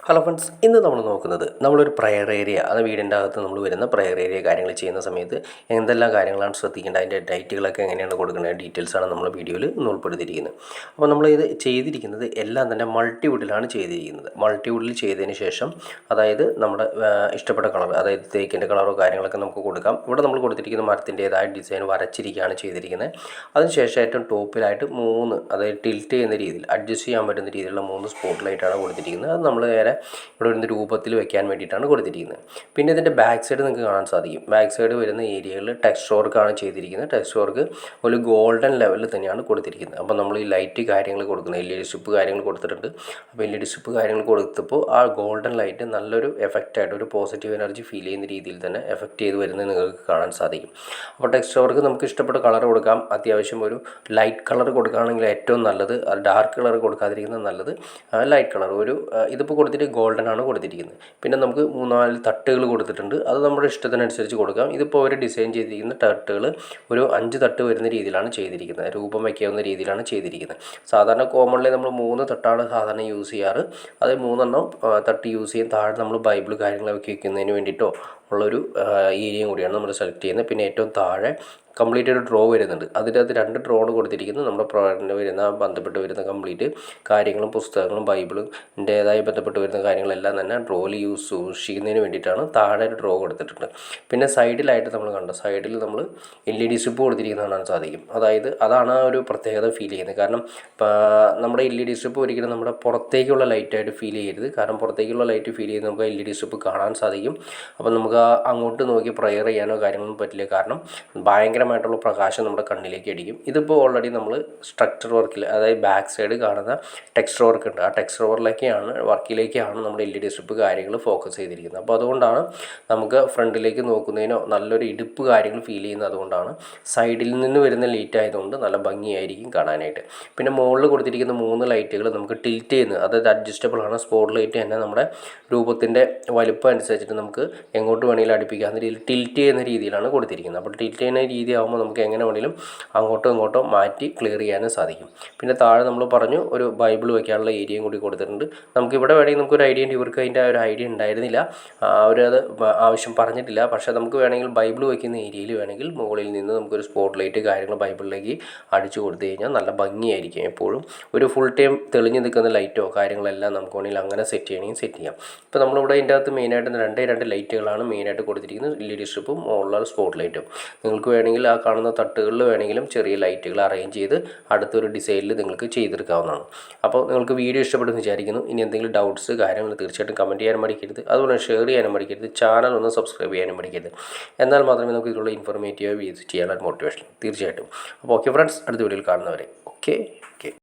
Hello friends, ഇന്ന് നമ്മൾ നോക്കുന്നത് നമ്മളൊരു പ്രയർ ഏരിയ, അത് വീടിൻ്റെ അകത്ത് നമ്മൾ വരുന്ന പ്രയർ ഏരിയ കാര്യങ്ങൾ ചെയ്യുന്ന സമയത്ത് എന്തെല്ലാം കാര്യങ്ങളാണ് ശ്രദ്ധിക്കേണ്ടത്, അതിൻ്റെ ഡയറ്റുകളൊക്കെ എങ്ങനെയാണ് കൊടുക്കുന്നത്, ഡീറ്റെയിൽസാണ് നമ്മൾ വീഡിയോയിൽ ഇന്ന് ഉൾപ്പെടുത്തിയിരിക്കുന്നത്. അപ്പോൾ നമ്മൾ ഇത് ചെയ്തിരിക്കുന്നത് എല്ലാം തന്നെ മൾട്ടിവുഡിലാണ് ചെയ്തിരിക്കുന്നത്. മൾട്ടിവുഡിൽ ചെയ്തതിന് ശേഷം അതായത് നമ്മുടെ ഇഷ്ടപ്പെട്ട കളർ, അതായത് തേക്കിൻ്റെ കളറോ കാര്യങ്ങളൊക്കെ നമുക്ക് കൊടുക്കാം. ഇവിടെ നമ്മൾ കൊടുത്തിരിക്കുന്ന മരത്തിൻ്റേതായ ഡിസൈൻ വരച്ചിരിക്കുകയാണ് ചെയ്തിരിക്കുന്നത്. അതിനുശേഷം ഏറ്റവും ടോപ്പിലായിട്ട് 3, അതായത് ടിൽറ്റ് ചെയ്യുന്ന രീതിയിൽ അഡ്ജസ്റ്റ് ചെയ്യാൻ പറ്റുന്ന രീതിയിലുള്ള 3 സ്പോട്ട് ലൈറ്റാണ് കൊടുത്തിരിക്കുന്നത്. അത് നമ്മൾ നേരെ ഇവിടെ വരുന്ന രൂപത്തിൽ വെക്കാൻ വേണ്ടിയിട്ടാണ് കൊടുത്തിരിക്കുന്നത്. പിന്നെ ഇതിൻ്റെ ബാക്ക് സൈഡ് നിങ്ങൾക്ക് കാണാൻ സാധിക്കും. ബാക്ക് സൈഡ് വരുന്ന ഏരിയകളിൽ ടെക്സ്റ്റ് വർക്കാണ് ചെയ്തിരിക്കുന്നത്. ടെക്സ്റ്റ് വർക്ക് ഒരു ഗോൾഡൻ ലെവലിൽ തന്നെയാണ് കൊടുത്തിരിക്കുന്നത്. അപ്പോൾ നമ്മൾ ഈ ലൈറ്റ് കാര്യങ്ങൾ കൊടുക്കുന്നത് LED സ്ട്രിപ്പ് കാര്യങ്ങൾ കൊടുത്തിട്ടുണ്ട്. അപ്പോൾ LED സ്ട്രിപ്പ് കാര്യങ്ങൾ കൊടുത്തപ്പോൾ ആ ഗോൾഡൻ ലൈറ്റ് നല്ലൊരു എഫക്റ്റായിട്ട് ഒരു പോസിറ്റീവ് എനർജി ഫീൽ ചെയ്യുന്ന രീതിയിൽ തന്നെ എഫക്റ്റ് ചെയ്ത് വരുന്നത് നിങ്ങൾക്ക് കാണാൻ സാധിക്കും. അപ്പോൾ ടെക്സ്റ്റ് വർക്ക് നമുക്ക് ഇഷ്ടപ്പെട്ട കളർ കൊടുക്കാം. അത്യാവശ്യം ഒരു ലൈറ്റ് കളർ കൊടുക്കുകയാണെങ്കിൽ ഏറ്റവും നല്ലത്. ഡാർക്ക് കളർ കൊടുക്കാതിരിക്കുന്നത് നല്ലത്. ലൈറ്റ് കളർ ഇതിപ്പോൾ കൊടുത്തിട്ട് ഗോൾഡൻ ആണ് കൊടുത്തിരിക്കുന്നത്. പിന്നെ നമുക്ക് 3-4 തട്ടുകൾ കൊടുത്തിട്ടുണ്ട്. അത് നമ്മുടെ ഇഷ്ടത്തിനനുസരിച്ച് കൊടുക്കാം. ഇതിപ്പോൾ അവർ ഡിസൈൻ ചെയ്തിരിക്കുന്ന തട്ടുകൾ ഒരു 5 തട്ട് വരുന്ന രീതിയിലാണ് ചെയ്തിരിക്കുന്നത്. രൂപം വയ്ക്കാവുന്ന രീതിയിലാണ് ചെയ്തിരിക്കുന്നത്. സാധാരണ കോമൺലി നമ്മൾ 3 തട്ടാണ് സാധാരണ യൂസ് ചെയ്യാറ്. അത് 3 തട്ട് യൂസ് ചെയ്യും. താഴെ നമ്മൾ ബൈബിൾ കാര്യങ്ങളൊക്കെ വയ്ക്കുന്നതിന് വേണ്ടിയിട്ടോ ഉള്ളൊരു ഏരിയയും കൂടിയാണ് നമ്മൾ സെലക്ട് ചെയ്യുന്നത്. പിന്നെ ഏറ്റവും താഴെ കംപ്ലീറ്റ് ഒരു ഡ്രോ വരുന്നുണ്ട്. അതിൻ്റെ അകത്ത് 2 ഡ്രോണ് കൊടുത്തിരിക്കുന്നത് നമ്മുടെ പ്രൊവൈഡറിന് വരുന്ന ബന്ധപ്പെട്ട് വരുന്ന കംപ്ലീറ്റ് കാര്യങ്ങളും പുസ്തകങ്ങളും ബൈബിളിൻ്റേതായി ബന്ധപ്പെട്ട് വരുന്ന കാര്യങ്ങളെല്ലാം തന്നെ ഡ്രോയിൽ സൂക്ഷിക്കുന്നതിന് വേണ്ടിയിട്ടാണ് താഴെ ഒരു ഡ്രോ കൊടുത്തിട്ടുണ്ട്. പിന്നെ സൈഡിലായിട്ട് നമ്മൾ കണ്ട സൈഡിൽ നമ്മൾ LED സ്ട്രിപ്പ് കൊടുത്തിരിക്കുന്നത് കാണാൻ സാധിക്കും. അതാണ് ആ ഒരു പ്രത്യേകത ഫീൽ ചെയ്യുന്നത്. കാരണം നമ്മുടെ LED സ്ട്രിപ്പ് ഒരിക്കലും നമ്മുടെ പുറത്തേക്കുള്ള ലൈറ്റായിട്ട് ഫീൽ ചെയ്യരുത്. കാരണം പുറത്തേക്കുള്ള ലൈറ്റ് ഫീൽ ചെയ്ത് നമുക്ക് LED സ്ട്രിപ്പ് കാണാൻ സാധിക്കും. അപ്പോൾ നമുക്ക് അങ്ങോട്ട് നോക്കി പ്രയർ ചെയ്യാനോ കാര്യങ്ങളൊന്നും പറ്റില്ല. കാരണം ഭയങ്കരമായിട്ടുള്ള പ്രകാശം നമ്മുടെ കണ്ണിലേക്ക് അടിക്കും. ഇതിപ്പോൾ ഓൾറെഡി നമ്മൾ സ്ട്രക്ചർ വർക്കിൽ, അതായത് ബാക്ക് സൈഡ് കാണുന്ന ടെക്സ്ചർ വർക്ക് ഉണ്ട്. ആ ടെക്സ്ചർ വർക്കിലേക്കാണ് നമ്മുടെ LED സ്ട്രിപ്പ് കാര്യങ്ങൾ ഫോക്കസ് ചെയ്തിരിക്കുന്നത്. അപ്പോൾ അതുകൊണ്ടാണ് നമുക്ക് ഫ്രണ്ടിലേക്ക് നോക്കുന്നതിനോ നല്ലൊരു ഇടുപ്പ് കാര്യങ്ങൾ ഫീൽ ചെയ്യുന്നത്. അതുകൊണ്ടാണ് സൈഡിൽ നിന്ന് വരുന്ന ലൈറ്റ് ആയതുകൊണ്ട് നല്ല ഭംഗിയായിരിക്കും കാണാനായിട്ട്. പിന്നെ മുകളിൽ കൊടുത്തിരിക്കുന്ന 3 ലൈറ്റുകൾ നമുക്ക് ടിൽറ്റ് ചെയ്യുന്നത്, അതായത് അഡ്ജസ്റ്റബിൾ ആണ്. സ്പോട്ട് ലൈറ്റ് തന്നെ നമ്മുടെ രൂപത്തിൻ്റെ വലുപ്പം അനുസരിച്ചിട്ട് നമുക്ക് എങ്ങോട്ട് വേണമെങ്കിലും അടുപ്പിക്കാവുന്ന രീതിയിൽ ടിൽറ്റ് ചെയ്യുന്ന രീതിയിലാണ് കൊടുത്തിരിക്കുന്നത്. അപ്പോൾ ടിൽറ്റ് ചെയ്യുന്ന രീതി ആകുമ്പോൾ നമുക്ക് എങ്ങനെ വേണമെങ്കിലും അങ്ങോട്ടോ ഇങ്ങോട്ടോ മാറ്റി ക്ലിയർ ചെയ്യാനും സാധിക്കും. പിന്നെ താഴെ നമ്മൾ പറഞ്ഞു ഒരു ബൈബിൾ വയ്ക്കാനുള്ള ഏരിയയും കൂടി കൊടുത്തിട്ടുണ്ട്. നമുക്കിവിടെ വേണമെങ്കിൽ നമുക്കൊരു ഐഡിയ ഉണ്ട്. ഇവർക്ക് അതിൻ്റെ ഒരു ഐഡിയ ഉണ്ടായിരുന്നില്ല, അവരത് ആവശ്യം പറഞ്ഞിട്ടില്ല. പക്ഷേ നമുക്ക് വേണമെങ്കിൽ ബൈബിൾ വയ്ക്കുന്ന ഏരിയയിൽ വേണമെങ്കിൽ മുകളിൽ നിന്ന് നമുക്കൊരു സ്പോട്ട് ലൈറ്റ് കാര്യങ്ങൾ ബൈബിളിലേക്ക് അടിച്ചു കൊടുത്തു കഴിഞ്ഞാൽ നല്ല ഭംഗിയായിരിക്കും. എപ്പോഴും ഒരു ഫുൾ ടൈം തെളിഞ്ഞ് നിൽക്കുന്ന ലൈറ്റോ കാര്യങ്ങളെല്ലാം നമുക്ക് വേണമെങ്കിൽ അങ്ങനെ സെറ്റ് ചെയ്യണമെങ്കിൽ സെറ്റ് ചെയ്യാം. ഇപ്പോൾ നമ്മളിവിടെ ഇതിൻ്റെ അകത്ത് മെയിനായിട്ട് 2 ലൈറ്റുകളാണ് മെയിനായിട്ട് കൊടുത്തിരിക്കുന്നത്. LED സ്ട്രിപ്പും മുകളിലുള്ള സ്പോട്ട് ലൈറ്റും. നിങ്ങൾക്ക് വേണമെങ്കിൽ ആ കാണുന്ന തട്ടുകളിൽ വേണമെങ്കിലും ചെറിയ ലൈറ്റുകൾ അറേഞ്ച് ചെയ്ത് അടുത്തൊരു ഡിസൈനിൽ നിങ്ങൾക്ക് ചെയ്തെടുക്കാവുന്നതാണ്. അപ്പോൾ നിങ്ങൾക്ക് വീഡിയോ ഇഷ്ടപ്പെടുമെന്ന് വിചാരിക്കുന്നു. ഇനി എന്തെങ്കിലും ഡൗട്ട്സ് കാര്യങ്ങൾ തീർച്ചയായിട്ടും കമൻറ്റ് ചെയ്യാനും മടിക്കരുത്. അതുപോലെ ഷെയർ ചെയ്യാനും മടിക്കരുത്. ചാനൽ ഒന്ന് സബ്സ്ക്രൈബ് ചെയ്യാനും മടിക്കരുത്. എന്നാൽ മാത്രമേ നമുക്ക് ഇതിലുള്ള ഇൻഫോർമേറ്റീവ് വീഡിയോസ് ചെയ്യാനുള്ള മോട്ടിവേഷൻ തീർച്ചയായിട്ടും. അപ്പോൾ ഓക്കെ ഫ്രണ്ട്സ്, അടുത്ത വീഡിയോയിൽ കാണുന്നവരെ ഓക്കെ.